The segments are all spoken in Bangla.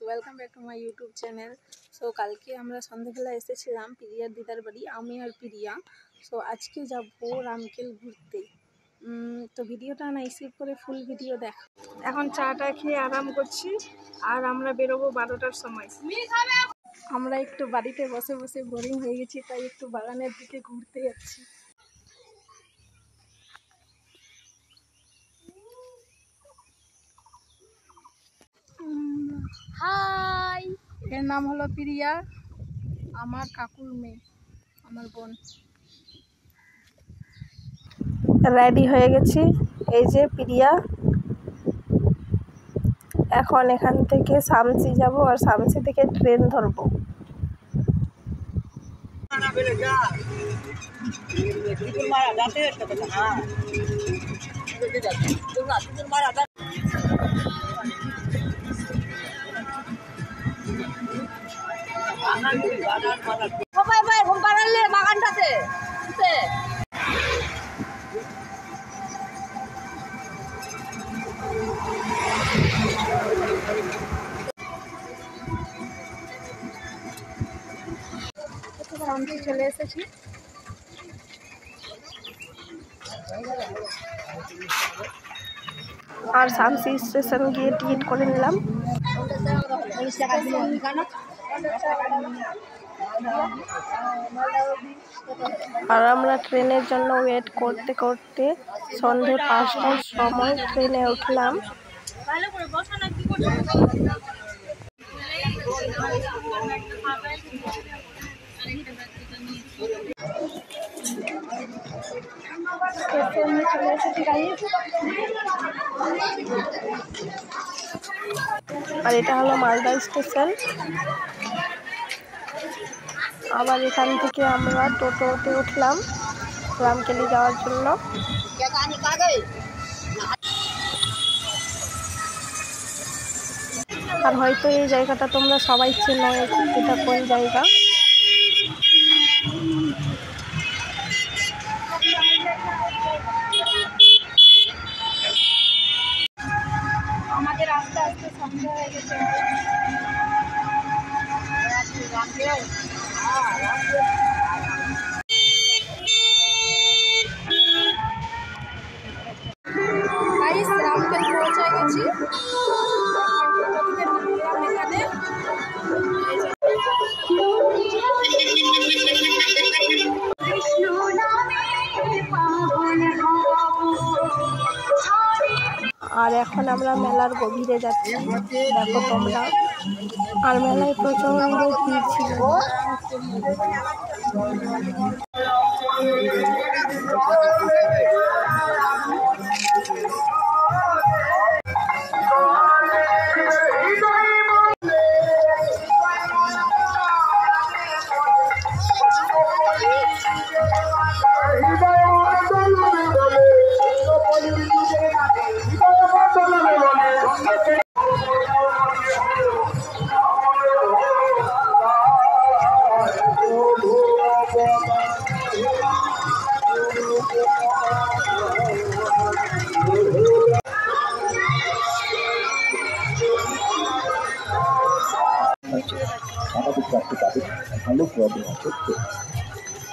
Welcome back to my YouTube channel. So কালকে আমরা সন্ধ্যাবেলা এসেছিলাম প্রিয়ার দিদার বাড়ি, আমি আর প্রিয়া। সো আজকে যাব রামকেল ঘুরতে। তো ভিডিওটা না স্কিপ করে ফুল ভিডিও দেখ। এখন চাটা খেয়ে আরাম করছি আর আমরা বেরোবো 12টার সময়। আমরা একটু বাড়িতে বসে বসে বোরিং হয়ে গেছি, তাই একটু বাগানের দিকে ঘুরতে যাচ্ছি। হাই, এর নাম হলো প্রিয়া, আমার কাকুর মেয়ে, আমার বোন। রেডি হয়ে গেছি, এই যে প্রিয়া। এখন এখান থেকে শামসি যাব আর শামসি থেকে ট্রেন ধরবো। বাগানটাতে শামসি চলে এসেছি। আর শামসি স্টেশন গিয়ে টিকিট করে নিলাম। আর আমরা ট্রেনের জন্য ওয়েট করতে করতে সন্ধ্যে 5টার সময় ট্রেনে উঠলাম। আর এটা হলো মালদা স্টেশন। আবার এখান থেকে আমরা টোটোতে উঠলাম রামকেলি যাওয়ার জন্য। আর হয়তো এই জায়গাটা তোমরা সবাই চেনো, এটা কোন জায়গা। আমাদের আস্তে আস্তে সন্ধ্যা হয়ে গেছে। রামকেল পৌঁছে গেছি। আর এখন আমরা মেলার গভীরে যাচ্ছি, দেখো তোমরা। আর মেলায় প্রচন্ড ভিড় ছিল। আমাদের চারটে তাদের ভালো প্রবলেম আছে,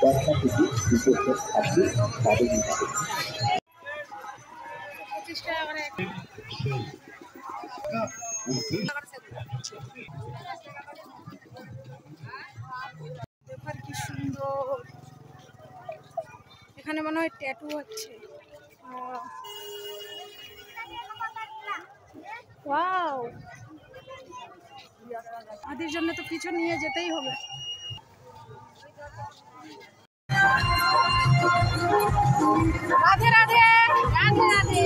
ব্যবসা থেকে বিপক্ষে আসলে তাদের কি সুন্দর, এখানে মনে হয় ট্যাটু হচ্ছে। ওয়াও, আদির জন্য তো কিছু নিয়ে যেতেই হবে। রাধে রাধে রাধে রাধে।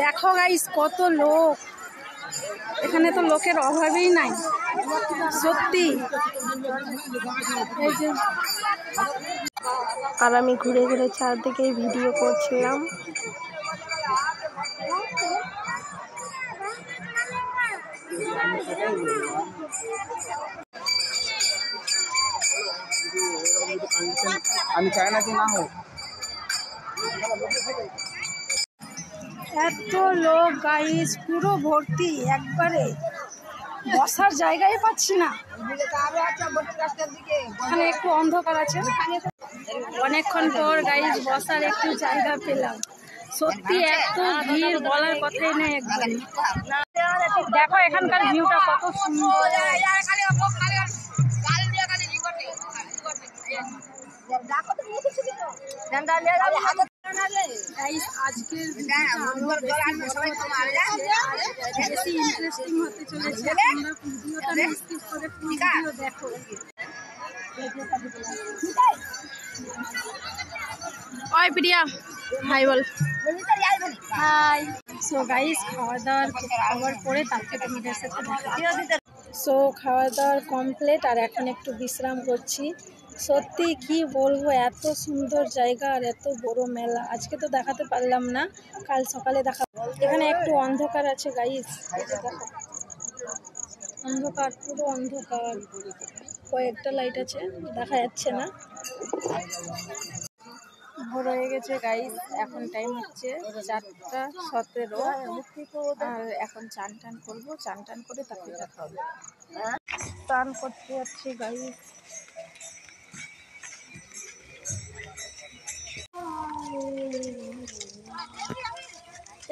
দেখো গাইস কত লোক, এখানে তো লোকের অভাবই নাই সত্যি। এই যে আর আমি ঘুরে ঘুরে চারদিকে ভিডিও করছিলাম। আমি চাই না কি না হোক। এত লোক গাইস, পুরো ভর্তি, একবারে বসার জায়গায় পাচ্ছি না। এখানে একটু অন্ধকার আছে, অনেকক্ষণ পর গাইস বসার একটু জায়গা পেলাম। সত্যি এত ভিড় বলার কথাই নেই একদম। দেখো এখানকার ভিউটা কত সুন্দর। আজকের বেশি ইন্টারেস্টিং হতে চলেছে, তোমরা ভিডিওটা না স্কিপ করে পুরো ভিডিও দেখো। ওই প্রিয়া হাই বল। হাই। সো গাইস খাওয়া দাওয়ার পরে তারপরে তোমাদের সাথে দেখা। সো খাওয়া দাওয়ার কমপ্লিট, আর এখন একটু বিশ্রাম করছি। সত্যি কি বলবো, এত সুন্দর জায়গা আর এত বড় মেলা। আজকে তো দেখাতে পারলাম না, কাল সকালে দেখা। এখানে একটু অন্ধকার আছে গাইস, অন্ধকার, পুরো অন্ধকার, কয়েকটা লাইট আছে, দেখা যাচ্ছে না। ভোর হয়ে গেছে গাইস, এখন টাইম হচ্ছে 4:17, আর এখন চান টান করবো। চান টান করে তারপরে দেখা হবে। চান করতে যাচ্ছি গাইস।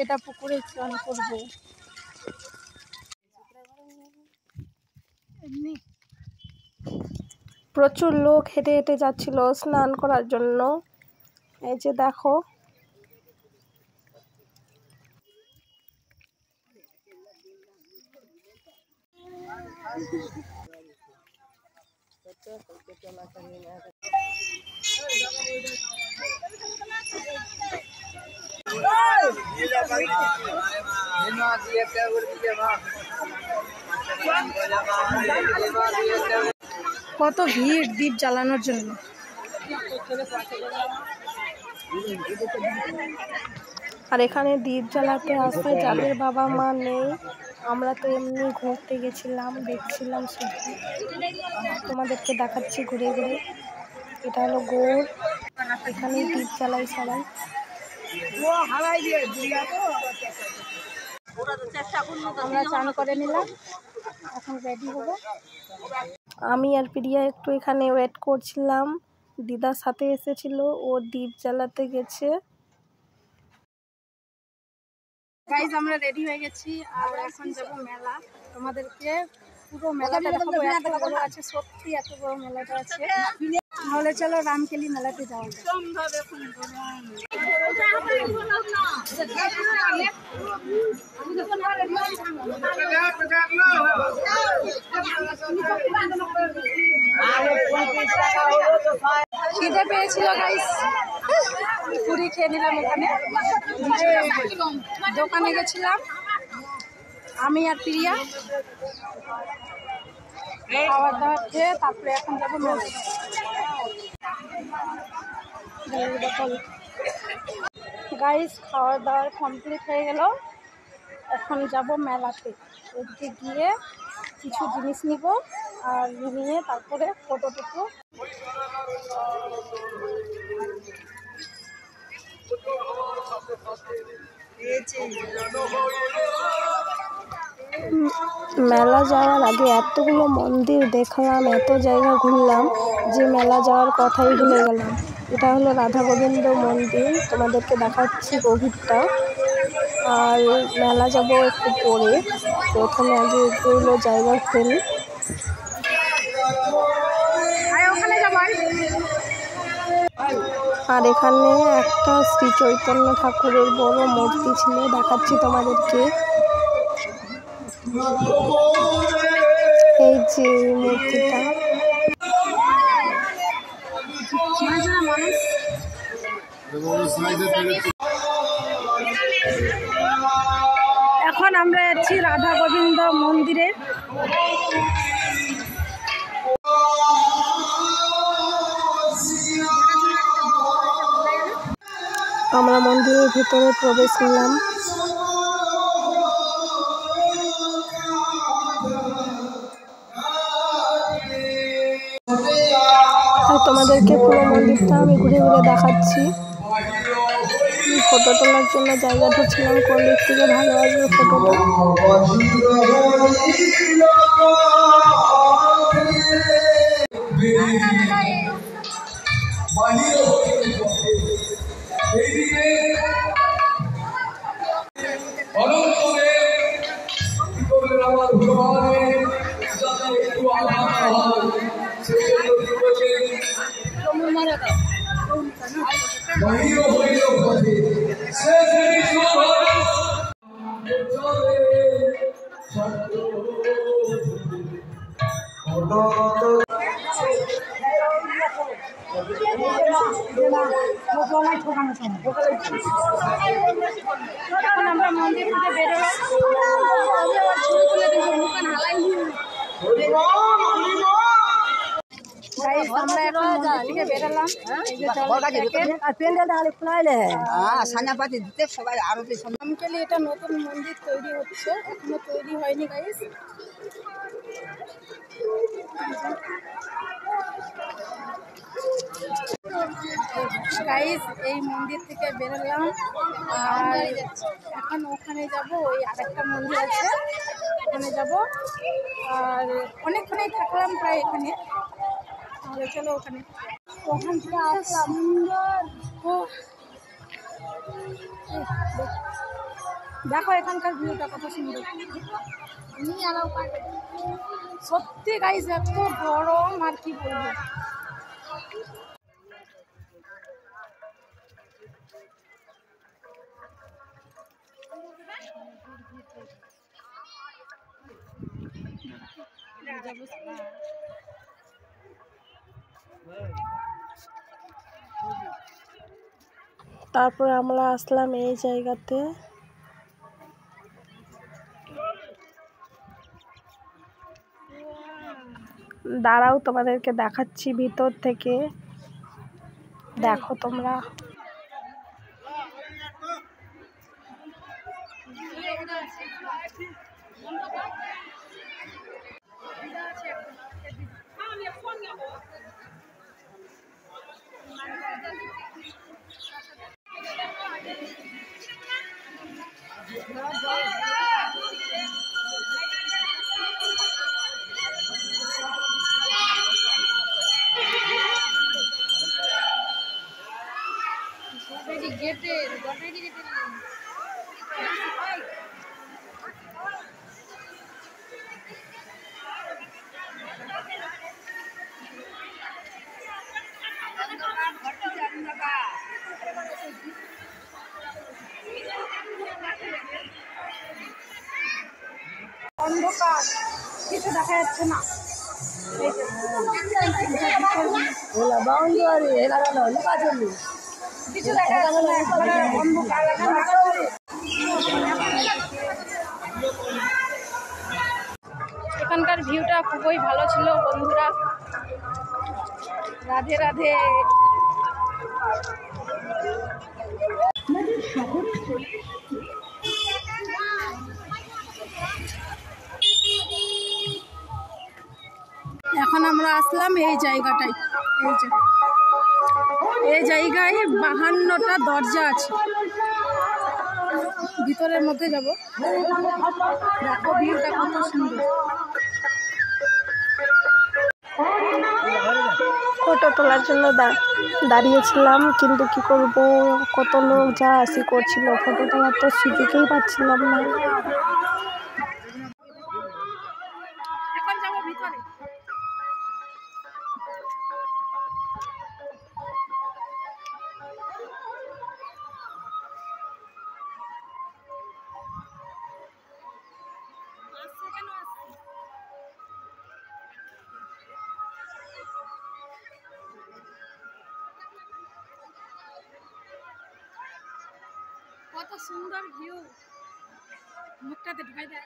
এটা পুকুরে চান করবো। প্রচুর লোক হেঁটে হেঁটে যাচ্ছিল স্নান করার জন্য। এই যে দেখো, কত ভিড় দীপ জ্বালানোর জন্য। আর এখানে দ্বীপ জ্বালাতে আসে যাদের বাবা মা নেই। আমরা তো এমনি ঘুরতে গেছিলাম, দেখছিলাম শুধু, তোমাদেরকে দেখাচ্ছি ঘুরে ঘুরে। এটা হলো গৌড়, এখানে দ্বীপ জ্বালাই সবাই। আমরা চান করে নিলাম, এখন রেডি হবো। আমি আর প্রিয়া একটু এখানে ওয়েট করছিলাম, দিদার সাথে এসেছিল, ও দ্বীপ জ্বালাতে গেছে। গাইজ আমরা রেডি হয়ে গেছি, আর এখন যাব মেলা। তোমাদেরকে পুরো মেলাটা দেখাবো, এত বড় আছে, সত্যি এত বড় মেলাটা আছে। তাহলে চলো রামকেলি মেলাতে যাওয়া যাক। খিদে পেয়েছিল গাইস, পুরি খেয়ে নিলাম। এখানে দোকানে গেছিলাম আমি আর প্রিয়া, খাবার দাবার খেয়ে তারপরে এখন যাবো মেলা। গাইস খাওয়া দাওয়ার কমপ্লিট হয়ে গেল, এখন যাব মেলাতে। ওদিকে গিয়ে কিছু জিনিস নিব, আর নিয়ে তারপরে ফটো টুকু। মেলা যাওয়ার আগে এতগুলো মন্দির দেখলাম, এত জায়গা ঘুরলাম যে মেলা যাওয়ার কথাই ভুলে গেলাম। এটা হলো রাধা গোবিন্দ মন্দির, তোমাদেরকে দেখাচ্ছি গভীরটা। আর মেলা যাব একটু পরে, প্রথমে আগে এগুলো জায়গা ঘুরি। আর এখানে একটা শ্রী চৈতন্য ঠাকুরের বড় মূর্তি ছিল, দেখাচ্ছি তোমাদেরকে। এই যে মূর্তিটা, এখন আমরা যাচ্ছি রাধা গোবিন্দ মন্দিরে। আমরা মন্দিরের ভিতরে প্রবেশ নিলাম। আর তোমাদেরকে পুরো মন্দিরটা আমি ঘুরে ঘুরে দেখাচ্ছি। ফটো তোলার জন্য জায়গা ধরছিলাম কোন দিক থেকে ভালো আসবে ফটোটা। এখন আমরা মন্দির থেকে বেরোলাম, ছবি তুলে দেবো মুখান হালাই। আমরা এখন মন্দির থেকে বেরোলাম, সানাপাতি দিতে সবাই আরতি আমকেলি এটা নতুন মন্দির তৈরি হচ্ছে, এখনো তৈরি হয়নি গাইস। গাইস এই মন্দির থেকে বেরোলাম আর এখন ওখানে যাব, ওই আরেকটা মন্দির আছে ওখানে যাব। আর অনেকক্ষণই থাকলাম প্রায় এখানে, তাহলে চলো ওখানে। ওখান থেকে আসলাম সুন্দর, দেখো এখানকার ভিউটা কত সুন্দর। সত্যি গাইস এত গরম আর কি বলবো। তারপরে আমরা আসলাম এই জায়গাতে। দাঁড়াও তোমাদেরকে দেখাচ্ছি ভিতর থেকে, দেখো তোমরা। অন্ধকার, কিছু দেখা যাচ্ছে না। কিছু দেখা যাচ্ছে না, একবারে অন্ধকার। এখানকার ভিউটা খুবই ভালো ছিল বন্ধুরা। রাধে রাধে। এখন আমরা আসলাম এই জায়গাটায়, এই জায়গায় 52টা দরজা আছে। ভিতরের মধ্যে যাব, দেখো ভিউটা কত সুন্দর। ফটো তোলার জন্য দাঁড়িয়েছিলাম, কিন্তু কি করব, কত লোক যা আসি করছিল, ফটো তোলার তো সুযোগই পাচ্ছিলাম না। এখন যাব ভিতরে। কত সুন্দর ভিউ, মুখটাতে ঢুকাই দেয়।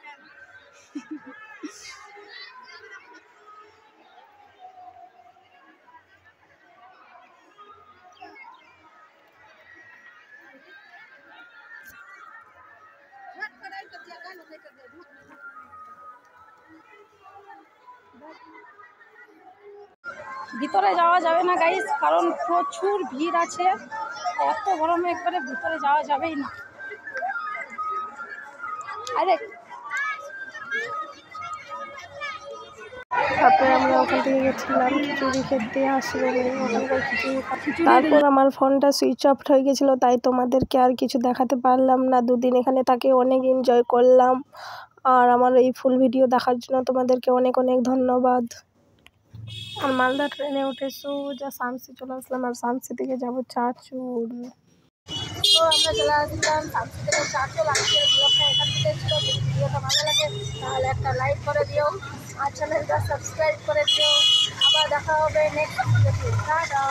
ভিতরে যাওয়া যাবে না গাইস, কারণ প্রচুর ভিড় আছে। এত গরমে একবারে ভিতরে যাওয়া যাবেই না। আরে তারপরে আমরা ওখান থেকে গেছিলাম খিচুড়ি খেতে আসবো, ওখানকার খিচুড়ি। তারপর আমার ফোনটা সুইচ অফ হয়ে গেছিলো, তাই তোমাদেরকে আর কিছু দেখাতে পারলাম না। দুদিন এখানে তাকে অনেক এনজয় করলাম। আর আমার এই ফুল ভিডিও দেখার জন্য তোমাদেরকে অনেক অনেক ধন্যবাদ। আর মালদা ট্রেনে উঠে সোজা শামসি চলে আসলাম, আর শামসি থেকে যাবো চাঁচল। তো আমরা চলে আসলাম শামসি থেকে চাঁচল। আজকের ব্লগটা এখান থেকে ছিল। যদি ভিডিওটা ভালো লাগে তাহলে একটা লাইক করে দিও, আর চ্যানেলটা সাবস্ক্রাইব করে দিও। আবার দেখা হবে নেক্সট ভিডিওতে। টাটা।